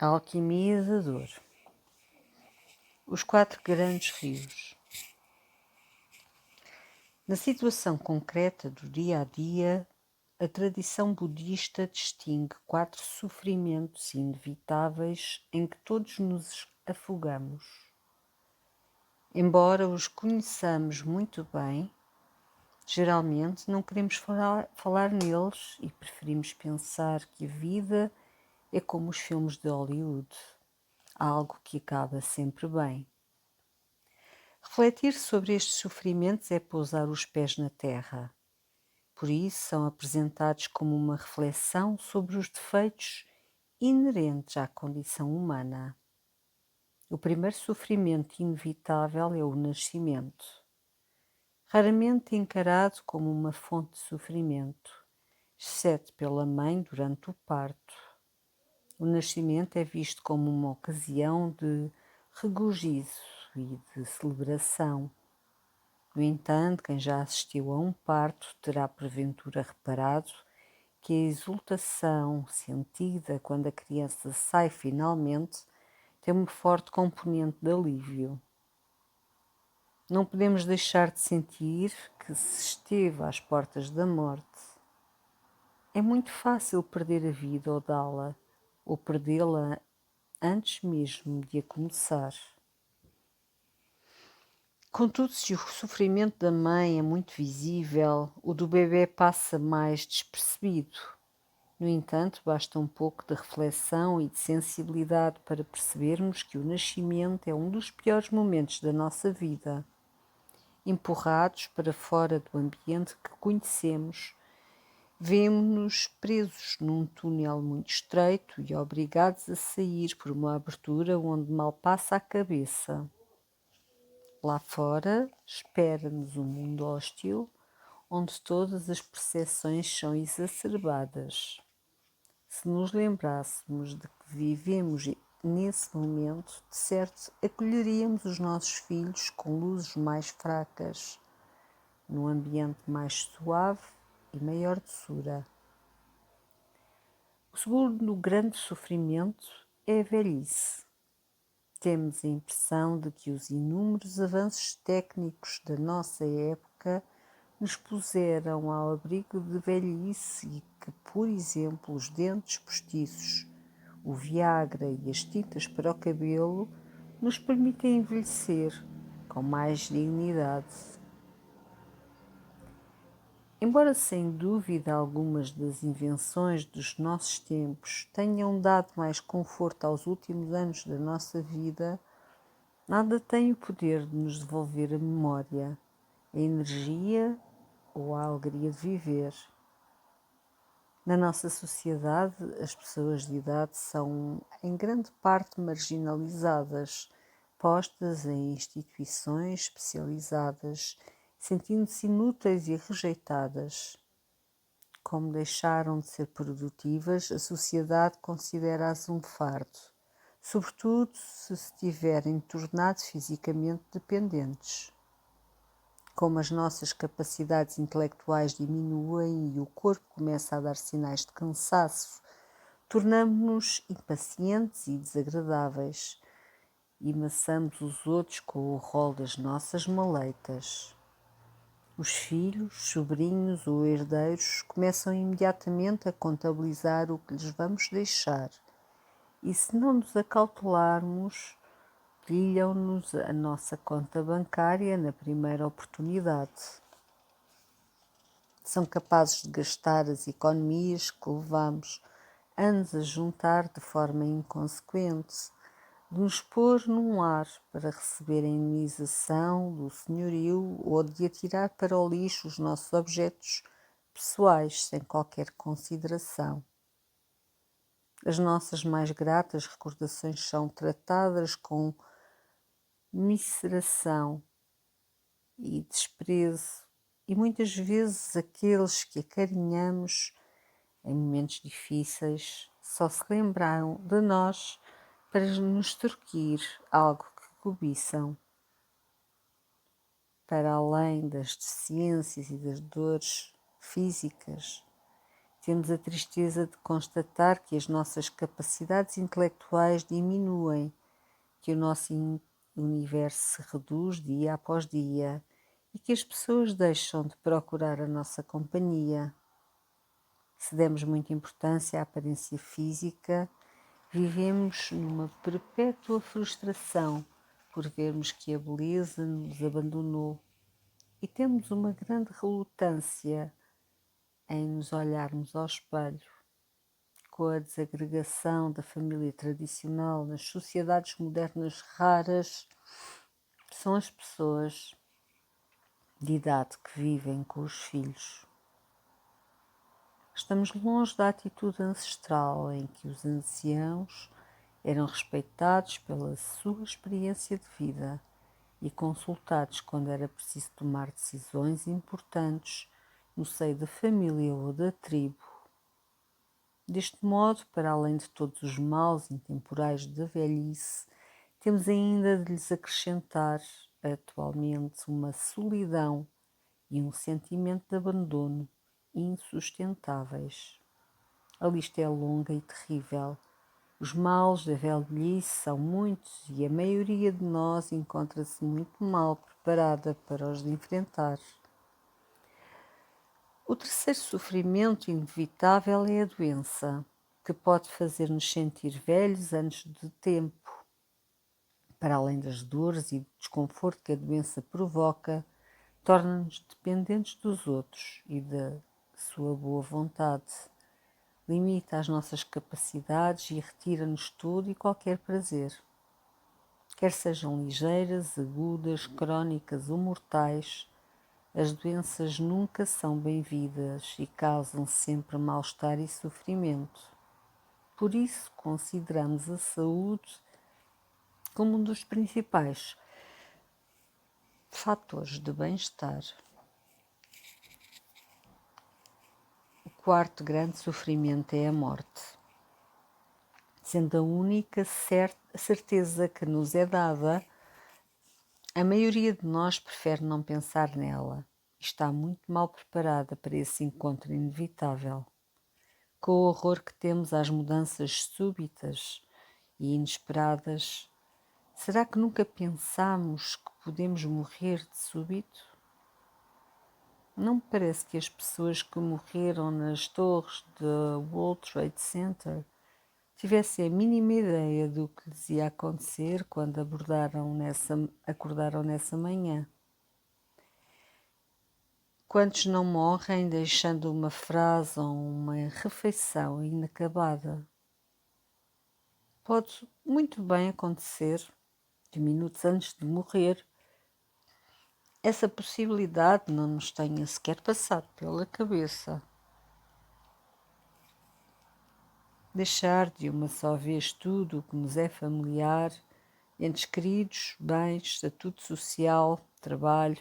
A alquimia da dor. Os 4 grandes rios. Na situação concreta do dia a dia, a tradição budista distingue 4 sofrimentos inevitáveis em que todos nos afogamos. Embora os conheçamos muito bem, geralmente não queremos falar neles e preferimos pensar que a vida é como os filmes de Hollywood, algo que acaba sempre bem. Refletir sobre estes sofrimentos é pousar os pés na terra. Por isso, são apresentados como uma reflexão sobre os defeitos inerentes à condição humana. O primeiro sofrimento inevitável é o nascimento, raramente encarado como uma fonte de sofrimento, exceto pela mãe durante o parto. O nascimento é visto como uma ocasião de regozijo e de celebração. No entanto, quem já assistiu a um parto terá porventura reparado que a exultação sentida quando a criança sai finalmente tem uma forte componente de alívio. Não podemos deixar de sentir que se esteve às portas da morte. É muito fácil perder a vida ou dá-la, ou perdê-la antes mesmo de a começar. Contudo, se o sofrimento da mãe é muito visível, o do bebê passa mais despercebido. No entanto, basta um pouco de reflexão e de sensibilidade para percebermos que o nascimento é um dos piores momentos da nossa vida. Empurrados para fora do ambiente que conhecemos, vemo-nos presos num túnel muito estreito e obrigados a sair por uma abertura onde mal passa a cabeça. Lá fora, espera-nos um mundo hostil, onde todas as percepções são exacerbadas. Se nos lembrássemos de que vivemos nesse momento, de certo, acolheríamos os nossos filhos com luzes mais fracas, num ambiente mais suave e maior doçura. O segundo grande sofrimento é a velhice. Temos a impressão de que os inúmeros avanços técnicos da nossa época nos puseram ao abrigo de velhice e que, por exemplo, os dentes postiços, o Viagra e as tintas para o cabelo nos permitem envelhecer com mais dignidade. Embora sem dúvida algumas das invenções dos nossos tempos tenham dado mais conforto aos últimos anos da nossa vida, nada tem o poder de nos devolver a memória, a energia ou a alegria de viver. Na nossa sociedade, as pessoas de idade são, em grande parte, marginalizadas, postas em instituições especializadas, sentindo-se inúteis e rejeitadas. Como deixaram de ser produtivas, a sociedade considera-as um fardo, sobretudo se tiverem tornado fisicamente dependentes. Como as nossas capacidades intelectuais diminuem e o corpo começa a dar sinais de cansaço, tornamo-nos impacientes e desagradáveis e maçamos os outros com o rol das nossas maleitas. Os filhos, sobrinhos ou herdeiros começam imediatamente a contabilizar o que lhes vamos deixar e, se não nos acautelarmos, pilham-nos a nossa conta bancária na primeira oportunidade. São capazes de gastar as economias que levamos anos a juntar de forma inconsequente, de nos pôr num lar para receber a indenização do senhorio ou de atirar para o lixo os nossos objetos pessoais sem qualquer consideração. As nossas mais gratas recordações são tratadas com miseração e desprezo, e muitas vezes aqueles que acarinhamos em momentos difíceis só se lembraram de nós para nos extorquir algo que cobiçam. Para além das deficiências e das dores físicas, Temos a tristeza de constatar que as nossas capacidades intelectuais diminuem, que o nosso universo se reduz dia após dia e que as pessoas deixam de procurar a nossa companhia. Se demos muita importância à aparência física, vivemos numa perpétua frustração por vermos que a beleza nos abandonou e temos uma grande relutância em nos olharmos ao espelho. Com a desagregação da família tradicional nas sociedades modernas raras, são as pessoas de idade que vivem com os filhos. Estamos longe da atitude ancestral em que os anciãos eram respeitados pela sua experiência de vida e consultados quando era preciso tomar decisões importantes no seio da família ou da tribo. Deste modo, para além de todos os males intemporais da velhice, temos ainda de lhes acrescentar atualmente uma solidão e um sentimento de abandono insustentáveis. A lista é longa e terrível. Os males da velhice são muitos e a maioria de nós encontra-se muito mal preparada para os enfrentar. O terceiro sofrimento inevitável é a doença, que pode fazer-nos sentir velhos antes de tempo. Para além das dores e do desconforto que a doença provoca, torna-nos dependentes dos outros e da sua boa vontade. Limita as nossas capacidades e retira-nos todo e qualquer prazer. Quer sejam ligeiras, agudas, crónicas ou mortais, as doenças nunca são bem-vindas e causam sempre mal-estar e sofrimento. Por isso, consideramos a saúde como um dos principais fatores de bem-estar. O quarto grande sofrimento é a morte. Sendo a única certeza que nos é dada, a maioria de nós prefere não pensar nela e está muito mal preparada para esse encontro inevitável. Com o horror que temos às mudanças súbitas e inesperadas, será que nunca pensamos que podemos morrer de súbito? Não me parece que as pessoas que morreram nas torres do World Trade Center tivessem a mínima ideia do que lhes ia acontecer quando acordaram nessa manhã. Quantos não morrem deixando uma frase ou uma refeição inacabada? Pode muito bem acontecer que minutos antes de morrer essa possibilidade não nos tenha sequer passado pela cabeça. Deixar de uma só vez tudo o que nos é familiar, entes queridos, bens, estatuto social, trabalho,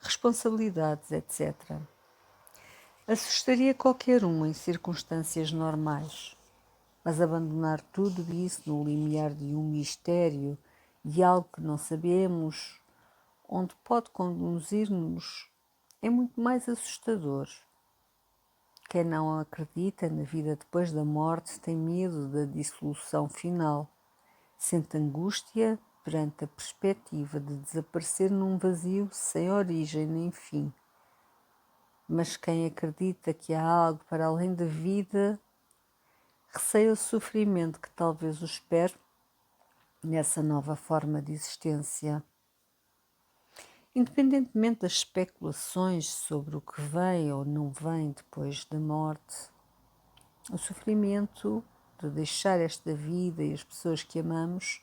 responsabilidades, etc. Assustaria qualquer um em circunstâncias normais, mas abandonar tudo isso no limiar de um mistério, de algo que não sabemos, onde pode conduzir-nos, é muito mais assustador. Quem não acredita na vida depois da morte tem medo da dissolução final, sente angústia perante a perspectiva de desaparecer num vazio sem origem nem fim. Mas quem acredita que há algo para além da vida, receia o sofrimento que talvez o espere nessa nova forma de existência. Independentemente das especulações sobre o que vem ou não vem depois da morte, o sofrimento de deixar esta vida e as pessoas que amamos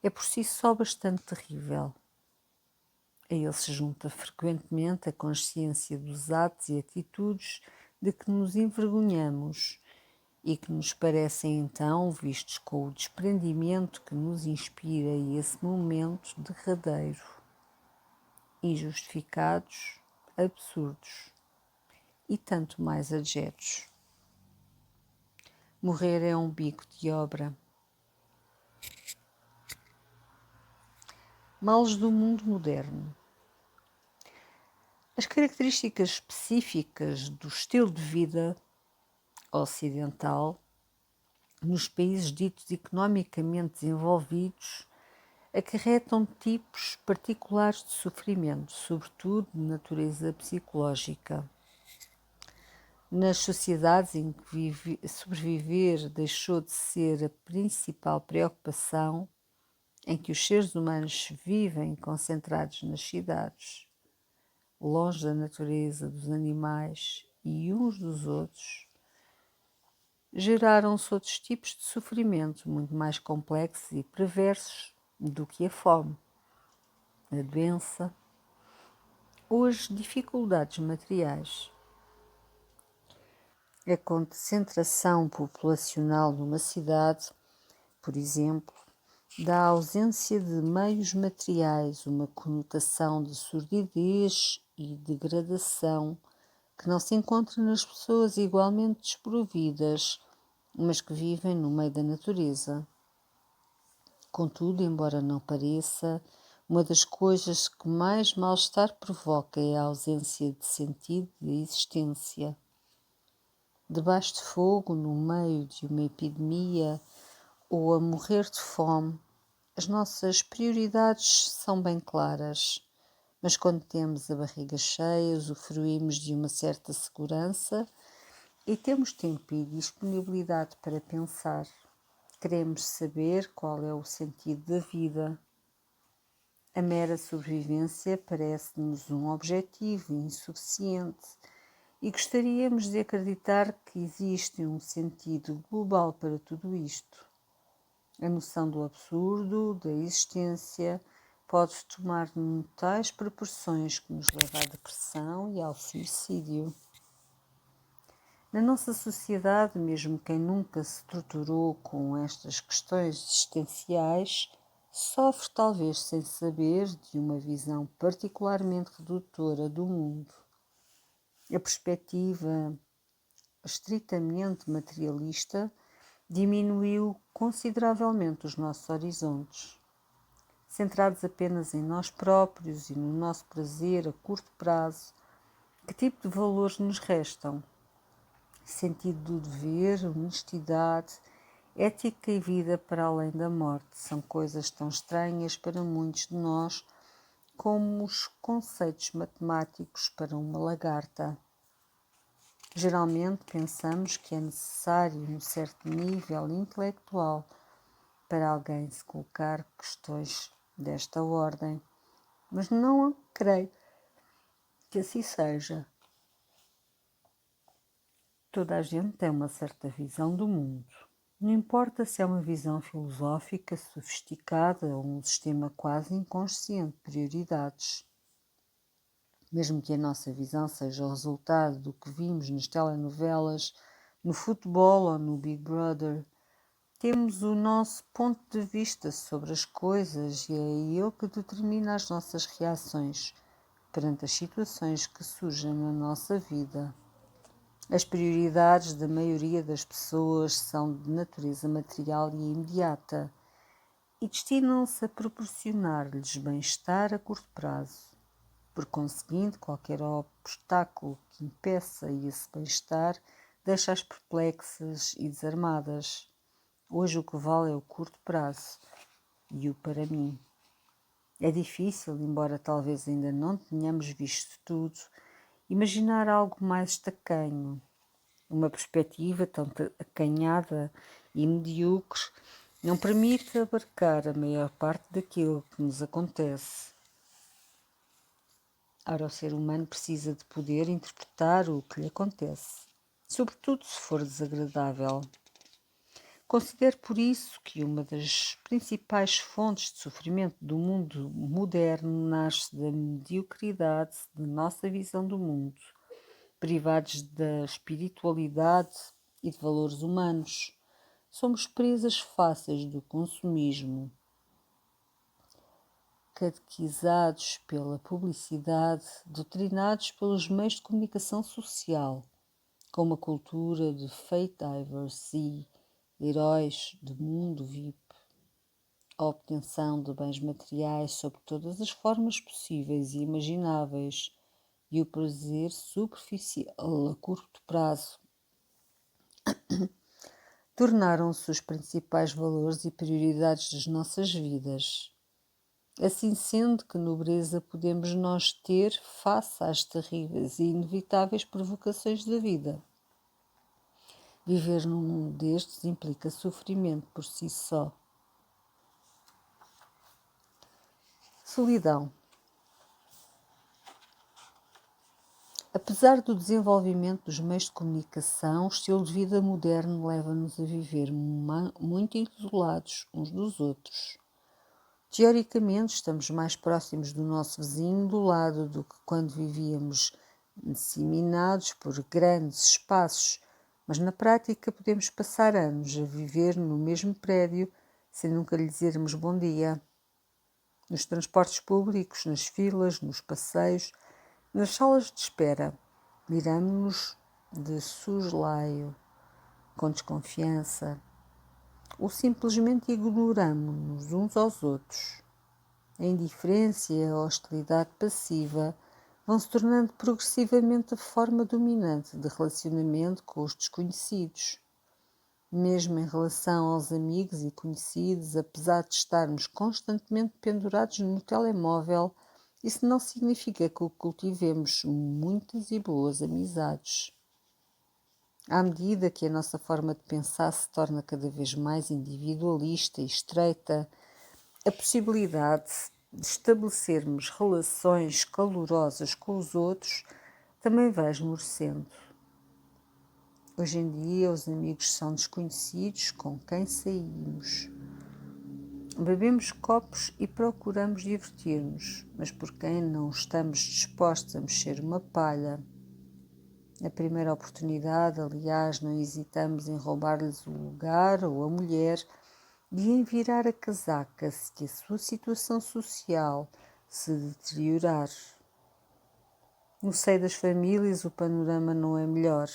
é por si só bastante terrível. A ele se junta frequentemente a consciência dos atos e atitudes de que nos envergonhamos e que nos parecem então vistos com o desprendimento que nos inspira esse momento derradeiro. Injustificados, absurdos e tanto mais adjetos. Morrer é um bico de obra. Males do mundo moderno. As características específicas do estilo de vida ocidental, nos países ditos economicamente desenvolvidos, acarretam tipos particulares de sofrimento, sobretudo de natureza psicológica. Nas sociedades em que sobreviver deixou de ser a principal preocupação, em que os seres humanos vivem concentrados nas cidades, longe da natureza, dos animais e uns dos outros, geraram-se outros tipos de sofrimento muito mais complexos e perversos do que a fome, a doença ou as dificuldades materiais. A concentração populacional numa cidade, por exemplo, dá à ausência de meios materiais uma conotação de sordidez e degradação que não se encontra nas pessoas igualmente desprovidas, mas que vivem no meio da natureza. Contudo, embora não pareça, uma das coisas que mais mal-estar provoca é a ausência de sentido de existência. Debaixo de fogo, no meio de uma epidemia ou a morrer de fome, as nossas prioridades são bem claras, mas quando temos a barriga cheia, usufruímos de uma certa segurança e temos tempo e disponibilidade para pensar. Queremos saber qual é o sentido da vida. A mera sobrevivência parece-nos um objetivo insuficiente e gostaríamos de acreditar que existe um sentido global para tudo isto. A noção do absurdo, da existência, pode tomar tais proporções que nos leva à depressão e ao suicídio. Na nossa sociedade, mesmo quem nunca se torturou com estas questões existenciais, sofre talvez sem saber de uma visão particularmente redutora do mundo. A perspectiva estritamente materialista diminuiu consideravelmente os nossos horizontes. Centrados apenas em nós próprios e no nosso prazer a curto prazo, que tipo de valores nos restam? Sentido do dever, honestidade, ética e vida para além da morte são coisas tão estranhas para muitos de nós como os conceitos matemáticos para uma lagarta. Geralmente pensamos que é necessário um certo nível intelectual para alguém se colocar questões desta ordem, mas não creio que assim seja. Toda a gente tem uma certa visão do mundo. Não importa se é uma visão filosófica, sofisticada ou um sistema quase inconsciente de prioridades. Mesmo que a nossa visão seja o resultado do que vimos nas telenovelas, no futebol ou no Big Brother, temos o nosso ponto de vista sobre as coisas e é ele que determina as nossas reações perante as situações que surgem na nossa vida. As prioridades da maioria das pessoas são de natureza material e imediata e destinam-se a proporcionar-lhes bem-estar a curto prazo. Por conseguinte, qualquer obstáculo que impeça esse bem-estar deixa-as perplexas e desarmadas. Hoje o que vale é o curto prazo e o para mim. É difícil, embora talvez ainda não tenhamos visto tudo, imaginar algo mais tacanho. Uma perspectiva tão acanhada e medíocre não permite abarcar a maior parte daquilo que nos acontece. Ora, o ser humano precisa de poder interpretar o que lhe acontece, sobretudo se for desagradável. Considero por isso que uma das principais fontes de sofrimento do mundo moderno nasce da mediocridade da nossa visão do mundo, privados da espiritualidade e de valores humanos. Somos presas fáceis do consumismo, catequizados pela publicidade, doutrinados pelos meios de comunicação social, com uma cultura de fake divers e heróis do mundo VIP, a obtenção de bens materiais sob todas as formas possíveis e imagináveis e o prazer superficial a curto prazo tornaram-se os principais valores e prioridades das nossas vidas. Assim sendo, que nobreza podemos nós ter face às terríveis e inevitáveis provocações da vida? Viver num mundo destes implica sofrimento por si só. Solidão. Apesar do desenvolvimento dos meios de comunicação, o estilo de vida moderno leva-nos a viver muito isolados uns dos outros. Teoricamente, estamos mais próximos do nosso vizinho do lado do que quando vivíamos disseminados por grandes espaços, mas na prática podemos passar anos a viver no mesmo prédio sem nunca lhe dizermos bom dia. Nos transportes públicos, nas filas, nos passeios, nas salas de espera, miramos-nos de soslaio, com desconfiança, ou simplesmente ignoramos-nos uns aos outros. A indiferença e a hostilidade passiva vão se tornando progressivamente a forma dominante de relacionamento com os desconhecidos. Mesmo em relação aos amigos e conhecidos, apesar de estarmos constantemente pendurados no telemóvel, isso não significa que cultivemos muitas e boas amizades. À medida que a nossa forma de pensar se torna cada vez mais individualista e estreita, a possibilidade de estabelecermos relações calorosas com os outros também vai esmorecendo. Hoje em dia, os amigos são desconhecidos com quem saímos. Bebemos copos e procuramos divertir-nos, mas por quem não estamos dispostos a mexer uma palha. Na primeira oportunidade, aliás, não hesitamos em roubar-lhes o lugar ou a mulher e em virar a casaca se a sua situação social se deteriorar. No seio das famílias, o panorama não é melhor.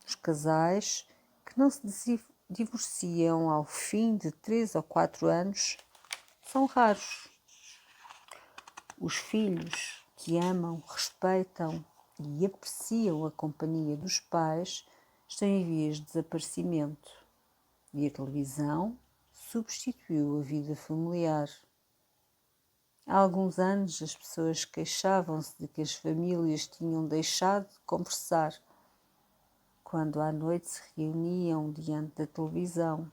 Os casais que não se divorciam ao fim de 3 ou 4 anos são raros. Os filhos que amam, respeitam e apreciam a companhia dos pais estão em vias de desaparecimento e a televisão substituiu a vida familiar. Há alguns anos as pessoas queixavam-se de que as famílias tinham deixado de conversar quando à noite se reuniam diante da televisão.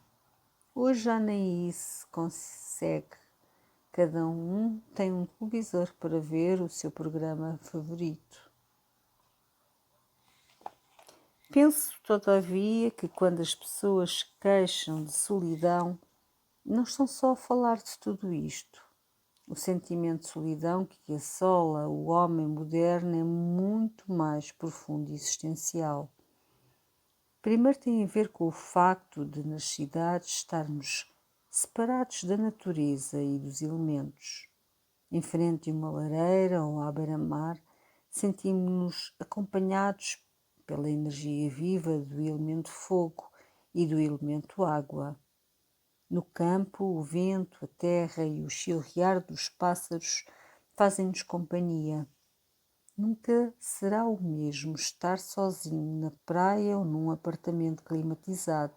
Hoje já nem isso se consegue. Cada um tem um televisor para ver o seu programa favorito. Penso, todavia, que quando as pessoas se queixam de solidão, não estão só a falar de tudo isto. O sentimento de solidão que assola o homem moderno é muito mais profundo e existencial. Primeiro tem a ver com o facto de nas cidades estarmos separados da natureza e dos elementos. Em frente de uma lareira ou à beira-mar, sentimos-nos acompanhados pela energia viva do elemento fogo e do elemento água. No campo, o vento, a terra e o chilrear dos pássaros fazem-nos companhia. Nunca será o mesmo estar sozinho na praia ou num apartamento climatizado,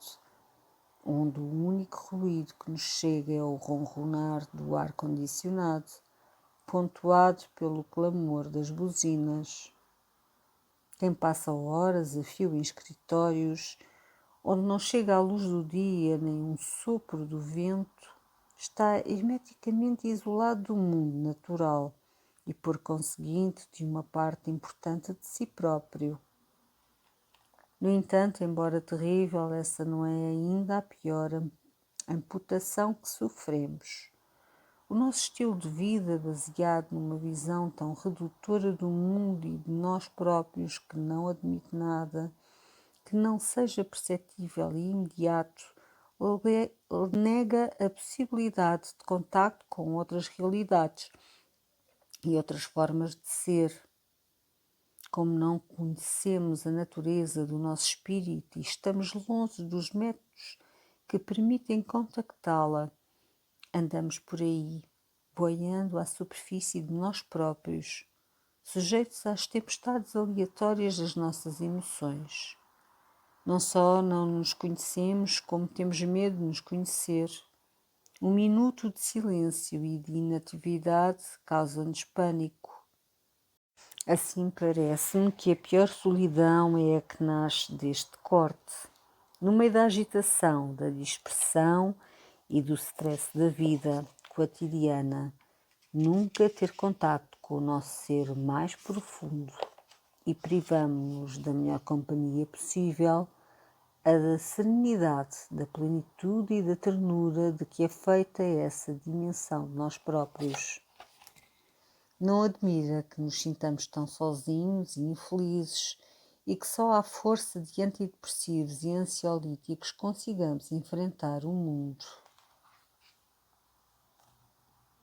onde o único ruído que nos chega é o ronronar do ar-condicionado, pontuado pelo clamor das buzinas. Quem passa horas a fio em escritórios, onde não chega a luz do dia nem um sopro do vento, está hermeticamente isolado do mundo natural e, por conseguinte, de uma parte importante de si próprio. No entanto, embora terrível, essa não é ainda a pior amputação que sofremos. O nosso estilo de vida, baseado numa visão tão redutora do mundo e de nós próprios que não admite nada, que não seja perceptível e imediato, nega a possibilidade de contacto com outras realidades e outras formas de ser. Como não conhecemos a natureza do nosso espírito e estamos longe dos métodos que permitem contactá-la, andamos por aí, boiando à superfície de nós próprios, sujeitos às tempestades aleatórias das nossas emoções. Não só não nos conhecemos, como temos medo de nos conhecer. Um minuto de silêncio e de inatividade causa-nos pânico. Assim parece-me que a pior solidão é a que nasce deste corte. No meio da agitação, da dispersão e do stress da vida cotidiana, nunca ter contato com o nosso ser mais profundo e privamos-nos da melhor companhia possível, a da serenidade, da plenitude e da ternura de que é feita essa dimensão de nós próprios. Não admira que nos sintamos tão sozinhos e infelizes e que só à força de antidepressivos e ansiolíticos consigamos enfrentar o mundo.